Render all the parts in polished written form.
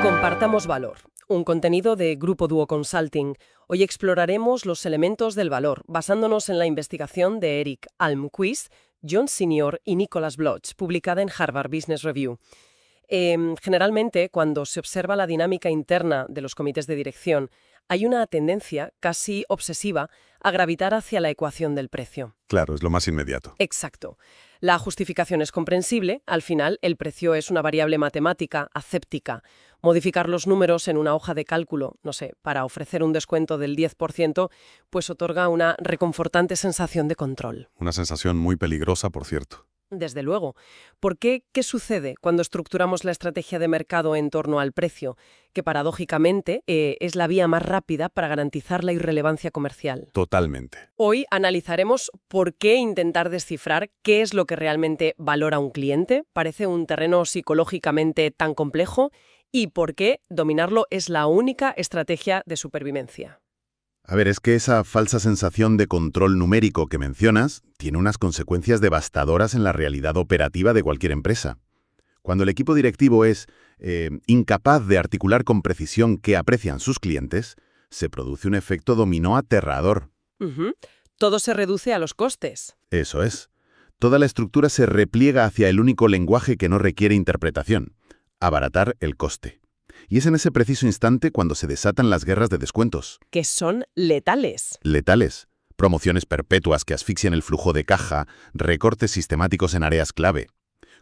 Compartamos valor, un contenido de Grupo Duo Consulting. Hoy exploraremos los elementos del valor, basándonos en la investigación de Eric Almquist, John Senior y Nicholas Bloch, publicada en Harvard Business Review. Generalmente, cuando se observa la dinámica interna de los comités de dirección, hay una tendencia casi obsesiva a gravitar hacia la ecuación del precio. Claro, es lo más inmediato. Exacto. La justificación es comprensible. Al final, el precio es una variable matemática aséptica. Modificar los números en una hoja de cálculo, no sé, para ofrecer un descuento del 10%, pues otorga una reconfortante sensación de control. Una sensación muy peligrosa, por cierto. Desde luego. ¿Por qué? ¿Qué sucede cuando estructuramos la estrategia de mercado en torno al precio? Que paradójicamente es la vía más rápida para garantizar la irrelevancia comercial. Totalmente. Hoy analizaremos por qué intentar descifrar qué es lo que realmente valora un cliente, parece un terreno psicológicamente tan complejo, y por qué dominarlo es la única estrategia de supervivencia. A ver, es que esa falsa sensación de control numérico que mencionas tiene unas consecuencias devastadoras en la realidad operativa de cualquier empresa. Cuando el equipo directivo es incapaz de articular con precisión qué aprecian sus clientes, se produce un efecto dominó aterrador. Todo se reduce a los costes. Eso es. Toda la estructura se repliega hacia el único lenguaje que no requiere interpretación: abaratar el coste. Y es en ese preciso instante cuando se desatan las guerras de descuentos. Que son letales. Letales. Promociones perpetuas que asfixian el flujo de caja, recortes sistemáticos en áreas clave.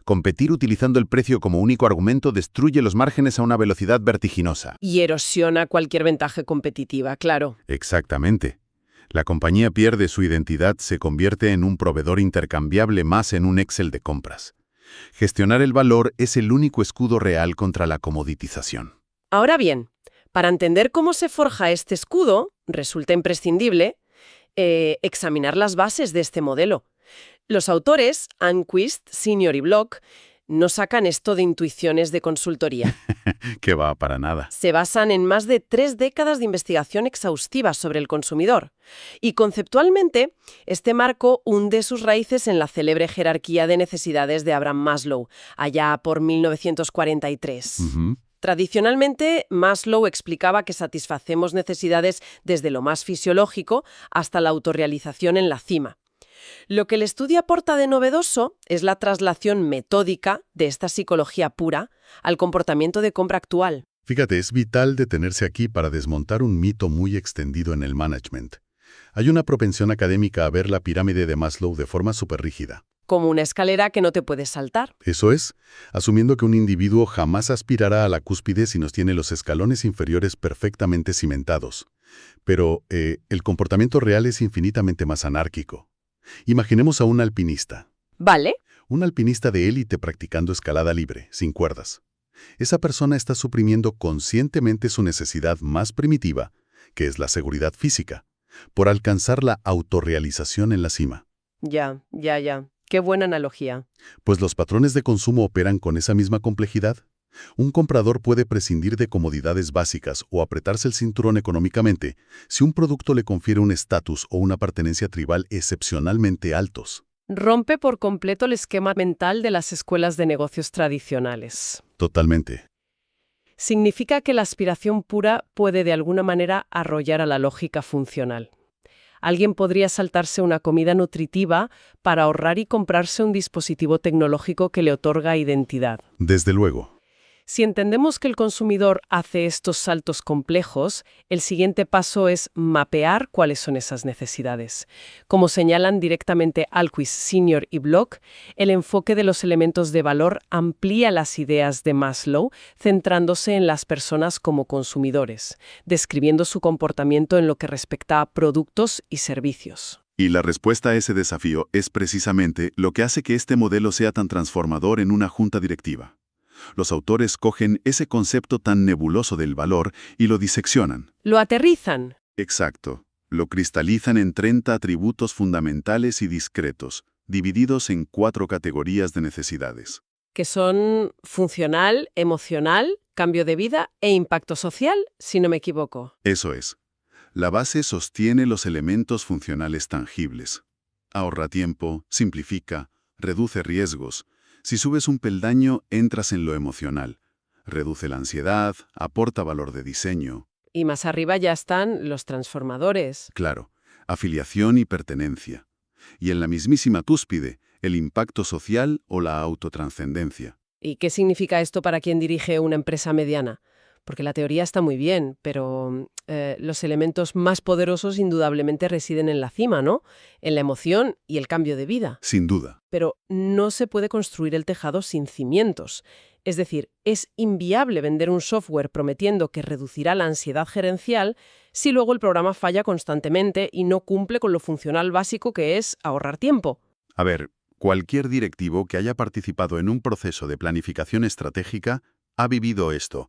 Competir utilizando el precio como único argumento destruye los márgenes a una velocidad vertiginosa. Y erosiona cualquier ventaja competitiva, claro. Exactamente. La compañía pierde su identidad, se convierte en un proveedor intercambiable más en un Excel de compras. Gestionar el valor es el único escudo real contra la comoditización. Ahora bien, para entender cómo se forja este escudo, resulta imprescindible examinar las bases de este modelo. Los autores, Almquist, Senior y Bloch, no sacan esto de intuiciones de consultoría. Que va para nada. Se basan en más de 3 décadas de investigación exhaustiva sobre el consumidor. Y conceptualmente, este marco hunde sus raíces en la célebre jerarquía de necesidades de Abraham Maslow, allá por 1943. Tradicionalmente, Maslow explicaba que satisfacemos necesidades desde lo más fisiológico hasta la autorrealización en la cima. Lo que el estudio aporta de novedoso es la traslación metódica de esta psicología pura al comportamiento de compra actual. Fíjate, es vital detenerse aquí para desmontar un mito muy extendido en el management. Hay una propensión académica a ver la pirámide de Maslow de forma súper rígida. Como una escalera que no te puedes saltar. Eso es, asumiendo que un individuo jamás aspirará a la cúspide si nos tiene los escalones inferiores perfectamente cimentados. Pero el comportamiento real es infinitamente más anárquico. Imaginemos a un alpinista. ¿Vale? Un alpinista de élite practicando escalada libre, sin cuerdas. Esa persona está suprimiendo conscientemente su necesidad más primitiva, que es la seguridad física, por alcanzar la autorrealización en la cima. Ya. Qué buena analogía. Pues los patrones de consumo operan con esa misma complejidad. Un comprador puede prescindir de comodidades básicas o apretarse el cinturón económicamente si un producto le confiere un estatus o una pertenencia tribal excepcionalmente altos. Rompe por completo el esquema mental de las escuelas de negocios tradicionales. Totalmente. Significa que la aspiración pura puede de alguna manera arrollar a la lógica funcional. Alguien podría saltarse una comida nutritiva para ahorrar y comprarse un dispositivo tecnológico que le otorga identidad. Desde luego. Si entendemos que el consumidor hace estos saltos complejos, el siguiente paso es mapear cuáles son esas necesidades. Como señalan directamente Almquist, Senior y Bloch, el enfoque de los elementos de valor amplía las ideas de Maslow, centrándose en las personas como consumidores, describiendo su comportamiento en lo que respecta a productos y servicios. Y la respuesta a ese desafío es precisamente lo que hace que este modelo sea tan transformador en una junta directiva. Los autores cogen ese concepto tan nebuloso del valor y lo diseccionan. Lo aterrizan. Exacto. Lo cristalizan en 30 atributos fundamentales y discretos, divididos en 4 categorías de necesidades. Que son funcional, emocional, cambio de vida e impacto social, si no me equivoco. Eso es. La base sostiene los elementos funcionales tangibles. Ahorra tiempo, simplifica, reduce riesgos. Si subes un peldaño, entras en lo emocional. Reduce la ansiedad, aporta valor de diseño. Y más arriba ya están los transformadores. Claro, afiliación y pertenencia. Y en la mismísima cúspide, el impacto social o la autotranscendencia. ¿Y qué significa esto para quien dirige una empresa mediana? Porque la teoría está muy bien, pero los elementos más poderosos indudablemente residen en la cima, ¿no? En la emoción y el cambio de vida. Sin duda. Pero no se puede construir el tejado sin cimientos. Es decir, es inviable vender un software prometiendo que reducirá la ansiedad gerencial si luego el programa falla constantemente y no cumple con lo funcional básico que es ahorrar tiempo. A ver, cualquier directivo que haya participado en un proceso de planificación estratégica ha vivido esto.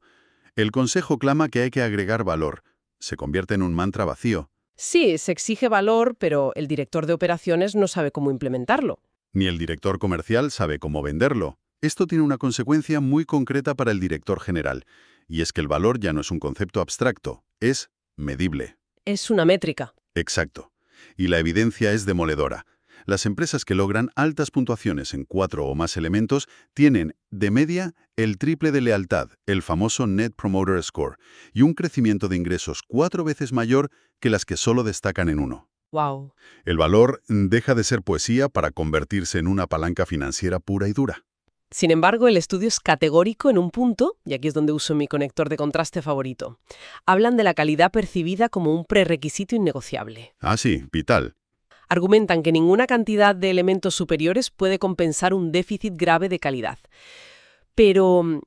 El consejo clama que hay que agregar valor. Se convierte en un mantra vacío. Sí, se exige valor, pero el director de operaciones no sabe cómo implementarlo. Ni el director comercial sabe cómo venderlo. Esto tiene una consecuencia muy concreta para el director general, y es que el valor ya no es un concepto abstracto, es medible. Es una métrica. Exacto. Y la evidencia es demoledora. Las empresas que logran altas puntuaciones en 4 o más elementos tienen, de media, el triple de lealtad, el famoso Net Promoter Score, y un crecimiento de ingresos 4 veces mayor que las que solo destacan en uno. ¡Wow! El valor deja de ser poesía para convertirse en una palanca financiera pura y dura. Sin embargo, el estudio es categórico en un punto, y aquí es donde uso mi conector de contraste favorito. Hablan de la calidad percibida como un prerequisito innegociable. Ah, sí, vital. Argumentan que ninguna cantidad de elementos superiores puede compensar un déficit grave de calidad. Pero,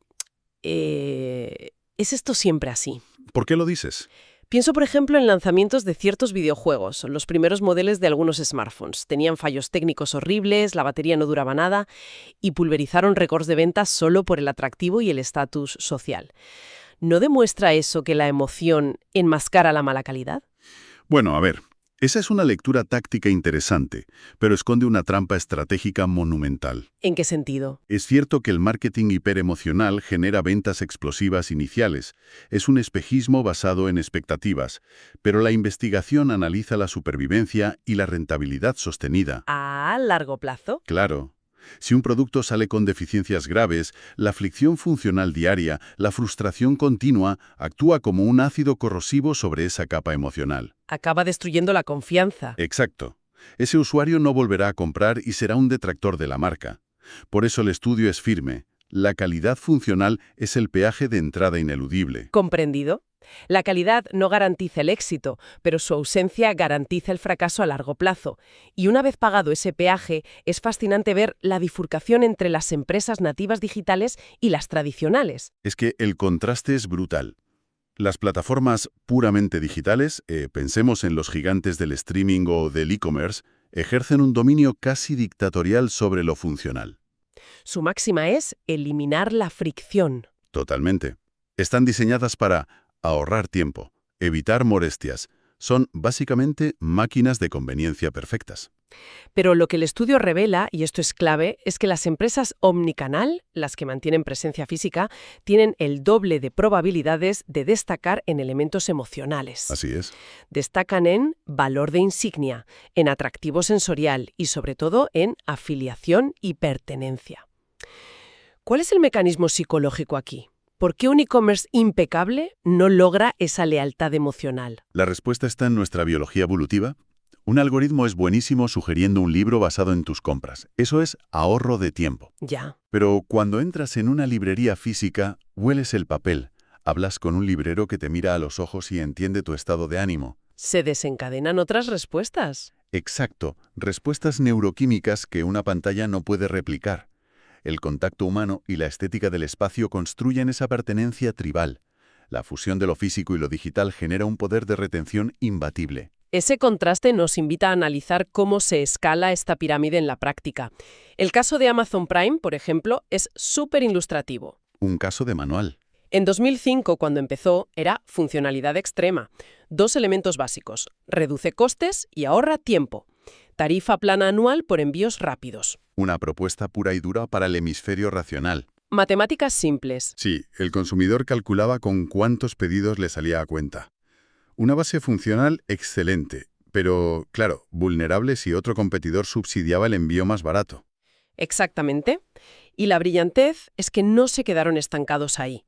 ¿es esto siempre así? ¿Por qué lo dices? Pienso, por ejemplo, en lanzamientos de ciertos videojuegos. Los primeros modelos de algunos smartphones tenían fallos técnicos horribles, la batería no duraba nada y pulverizaron récords de ventas solo por el atractivo y el estatus social. ¿No demuestra eso que la emoción enmascara la mala calidad? Bueno, a ver, esa es una lectura táctica interesante, pero esconde una trampa estratégica monumental. ¿En qué sentido? Es cierto que el marketing hiperemocional genera ventas explosivas iniciales. Es un espejismo basado en expectativas, pero la investigación analiza la supervivencia y la rentabilidad sostenida. ¿A largo plazo? Claro. Si un producto sale con deficiencias graves, la aflicción funcional diaria, la frustración continua, actúa como un ácido corrosivo sobre esa capa emocional. Acaba destruyendo la confianza. Exacto. Ese usuario no volverá a comprar y será un detractor de la marca. Por eso el estudio es firme. La calidad funcional es el peaje de entrada ineludible. ¿Comprendido? La calidad no garantiza el éxito, pero su ausencia garantiza el fracaso a largo plazo. Y una vez pagado ese peaje, es fascinante ver la bifurcación entre las empresas nativas digitales y las tradicionales. Es que el contraste es brutal. Las plataformas puramente digitales, pensemos en los gigantes del streaming o del e-commerce, ejercen un dominio casi dictatorial sobre lo funcional. Su máxima es eliminar la fricción. Totalmente. Están diseñadas para ahorrar tiempo, evitar molestias. Son básicamente máquinas de conveniencia perfectas. Pero lo que el estudio revela, y esto es clave, es que las empresas omnicanal, las que mantienen presencia física, tienen el doble de probabilidades de destacar en elementos emocionales. Así es. Destacan en valor de insignia, en atractivo sensorial y sobre todo en afiliación y pertenencia. ¿Cuál es el mecanismo psicológico aquí? ¿Por qué un e-commerce impecable no logra esa lealtad emocional? La respuesta está en nuestra biología evolutiva. Un algoritmo es buenísimo sugiriendo un libro basado en tus compras. Eso es ahorro de tiempo. Ya. Pero cuando entras en una librería física, hueles el papel. Hablas con un librero que te mira a los ojos y entiende tu estado de ánimo. Se desencadenan otras respuestas. Exacto. Respuestas neuroquímicas que una pantalla no puede replicar. El contacto humano y la estética del espacio construyen esa pertenencia tribal. La fusión de lo físico y lo digital genera un poder de retención imbatible. Ese contraste nos invita a analizar cómo se escala esta pirámide en la práctica. El caso de Amazon Prime, por ejemplo, es súper ilustrativo. Un caso de manual. En 2005, cuando empezó, era funcionalidad extrema. 2 elementos básicos: reduce costes y ahorra tiempo. Tarifa plana anual por envíos rápidos. Una propuesta pura y dura para el hemisferio racional. Matemáticas simples. Sí, el consumidor calculaba con cuántos pedidos le salía a cuenta. Una base funcional excelente, pero, claro, vulnerable si otro competidor subsidiaba el envío más barato. Exactamente. Y la brillantez es que no se quedaron estancados ahí.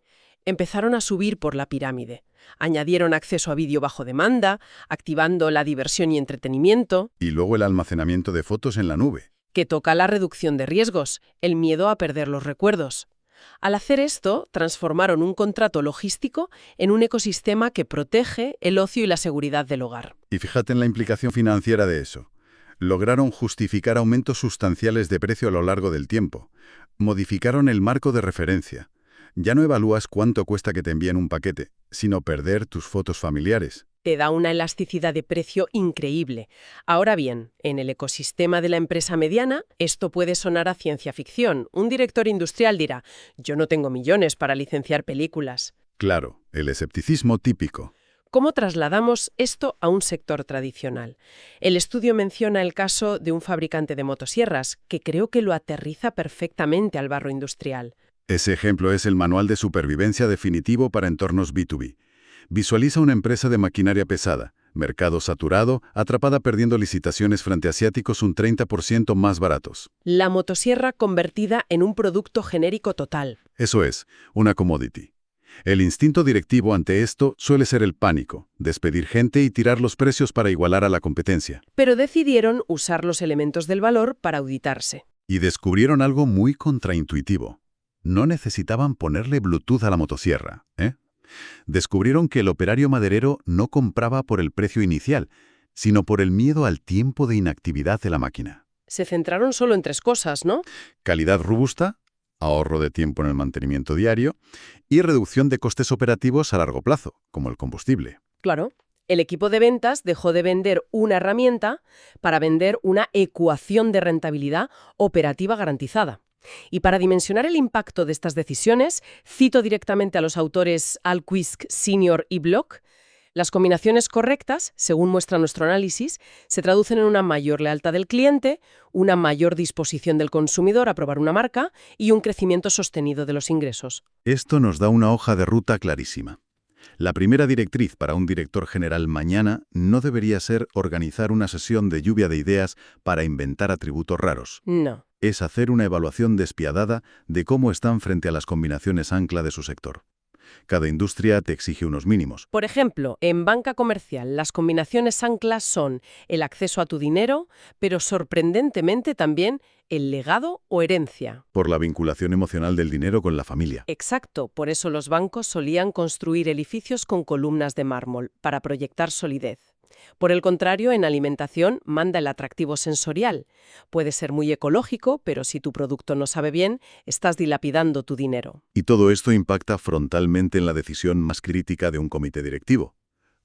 Empezaron a subir por la pirámide. Añadieron acceso a vídeo bajo demanda, activando la diversión y entretenimiento, Y luego el almacenamiento de fotos en la nube. que toca la reducción de riesgos, el miedo a perder los recuerdos. Al hacer esto, transformaron un contrato logístico en un ecosistema que protege el ocio y la seguridad del hogar. Y fíjate en la implicación financiera de eso. Lograron justificar aumentos sustanciales de precio a lo largo del tiempo. Modificaron el marco de referencia. Ya no evalúas cuánto cuesta que te envíen un paquete, sino perder tus fotos familiares. Te da una elasticidad de precio increíble. Ahora bien, en el ecosistema de la empresa mediana, esto puede sonar a ciencia ficción. Un director industrial dirá, yo no tengo millones para licenciar películas. Claro, el escepticismo típico. ¿Cómo trasladamos esto a un sector tradicional? El estudio menciona el caso de un fabricante de motosierras, que creo que lo aterriza perfectamente al barro industrial. Ese ejemplo es el manual de supervivencia definitivo para entornos B2B. Visualiza una empresa de maquinaria pesada, mercado saturado, atrapada perdiendo licitaciones frente a asiáticos un 30% más baratos. La motosierra convertida en un producto genérico total. Eso es, una commodity. El instinto directivo ante esto suele ser el pánico, despedir gente y tirar los precios para igualar a la competencia. Pero decidieron usar los elementos del valor para auditarse. Y descubrieron algo muy contraintuitivo. No necesitaban ponerle Bluetooth a la motosierra, Descubrieron que el operario maderero no compraba por el precio inicial, sino por el miedo al tiempo de inactividad de la máquina. Se centraron solo en 3 cosas, ¿no? Calidad robusta, ahorro de tiempo en el mantenimiento diario y reducción de costes operativos a largo plazo, como el combustible. Claro. El equipo de ventas dejó de vender una herramienta para vender una ecuación de rentabilidad operativa garantizada. Y para dimensionar el impacto de estas decisiones, cito directamente a los autores Alquist, Senior y Block. Las combinaciones correctas, según muestra nuestro análisis, se traducen en una mayor lealtad del cliente, una mayor disposición del consumidor a probar una marca y un crecimiento sostenido de los ingresos. Esto nos da una hoja de ruta clarísima. La primera directriz para un director general mañana no debería ser organizar una sesión de lluvia de ideas para inventar atributos raros. No. Es hacer una evaluación despiadada de cómo están frente a las combinaciones ancla de su sector. Cada industria te exige unos mínimos. Por ejemplo, en banca comercial, las combinaciones anclas son el acceso a tu dinero, pero sorprendentemente también el legado o herencia. Por la vinculación emocional del dinero con la familia. Exacto, por eso los bancos solían construir edificios con columnas de mármol, para proyectar solidez. Por el contrario, en alimentación manda el atractivo sensorial. Puede ser muy ecológico, pero si tu producto no sabe bien, estás dilapidando tu dinero. Y todo esto impacta frontalmente en la decisión más crítica de un comité directivo: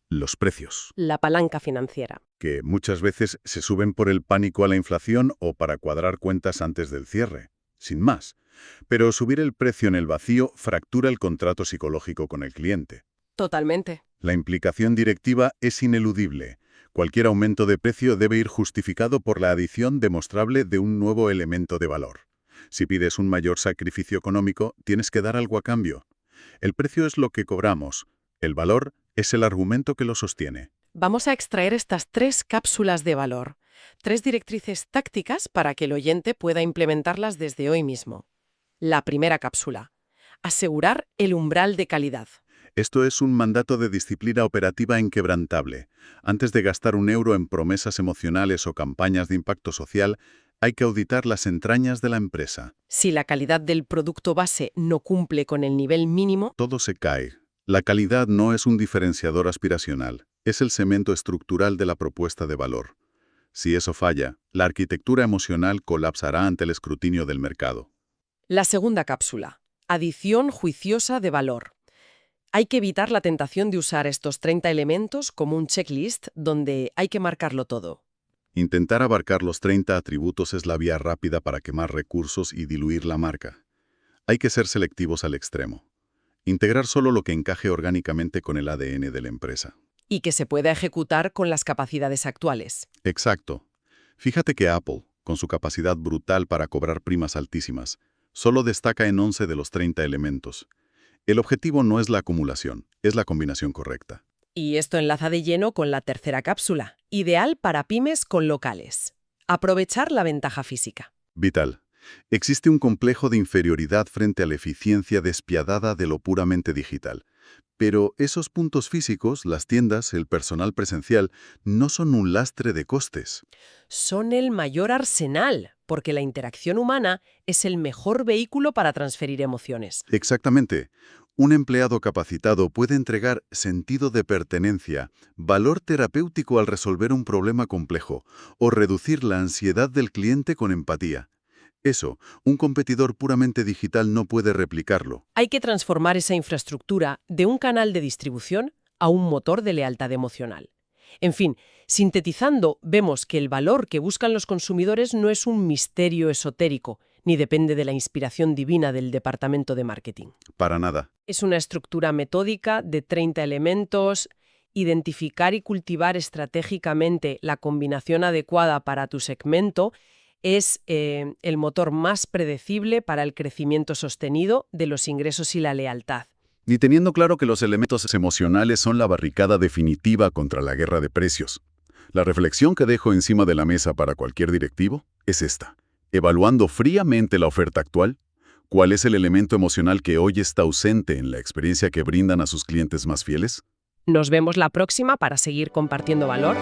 los precios, La palanca financiera. que muchas veces se suben por el pánico a la inflación o para cuadrar cuentas antes del cierre, sin más. Pero subir el precio en el vacío fractura el contrato psicológico con el cliente. Totalmente. La implicación directiva es ineludible. Cualquier aumento de precio debe ir justificado por la adición demostrable de un nuevo elemento de valor. Si pides un mayor sacrificio económico, tienes que dar algo a cambio. El precio es lo que cobramos. El valor es el argumento que lo sostiene. Vamos a extraer estas 3 cápsulas de valor. 3 directrices tácticas para que el oyente pueda implementarlas desde hoy mismo. La primera cápsula. Asegurar el umbral de calidad. Esto es un mandato de disciplina operativa inquebrantable. Antes de gastar un euro en promesas emocionales o campañas de impacto social, hay que auditar las entrañas de la empresa. Si la calidad del producto base no cumple con el nivel mínimo, Todo se cae. La calidad no es un diferenciador aspiracional, es el cemento estructural de la propuesta de valor. Si eso falla, la arquitectura emocional colapsará ante el escrutinio del mercado. la segunda cápsula. Adición juiciosa de valor. Hay que evitar la tentación de usar estos 30 elementos como un checklist donde hay que marcarlo todo. Intentar abarcar los 30 atributos es la vía rápida para quemar recursos y diluir la marca. Hay que ser selectivos al extremo. Integrar solo lo que encaje orgánicamente con el ADN de la empresa. Y que se pueda ejecutar con las capacidades actuales. Exacto. Fíjate que Apple, con su capacidad brutal para cobrar primas altísimas, solo destaca en 11 de los 30 elementos. El objetivo no es la acumulación, es la combinación correcta. Y esto enlaza de lleno con la tercera cápsula, ideal para pymes con locales. Aprovechar la ventaja física. Vital. Existe un complejo de inferioridad frente a la eficiencia despiadada de lo puramente digital. Pero esos puntos físicos, las tiendas, el personal presencial, no son un lastre de costes. Son el mayor arsenal, porque la interacción humana es el mejor vehículo para transferir emociones. Exactamente. Un empleado capacitado puede entregar sentido de pertenencia, valor terapéutico al resolver un problema complejo, o reducir la ansiedad del cliente con empatía. Eso, un competidor puramente digital no puede replicarlo. Hay que transformar esa infraestructura de un canal de distribución a un motor de lealtad emocional. En fin, sintetizando, vemos que el valor que buscan los consumidores no es un misterio esotérico, ni depende de la inspiración divina del departamento de marketing. Para nada. Es una estructura metódica de 30 elementos. Identificar y cultivar estratégicamente la combinación adecuada para tu segmento es el motor más predecible para el crecimiento sostenido de los ingresos y la lealtad. Y teniendo claro que los elementos emocionales son la barricada definitiva contra la guerra de precios. La reflexión que dejo encima de la mesa para cualquier directivo es esta. Evaluando fríamente la oferta actual, ¿cuál es el elemento emocional que hoy está ausente en la experiencia que brindan a sus clientes más fieles? Nos vemos la próxima para seguir compartiendo valor.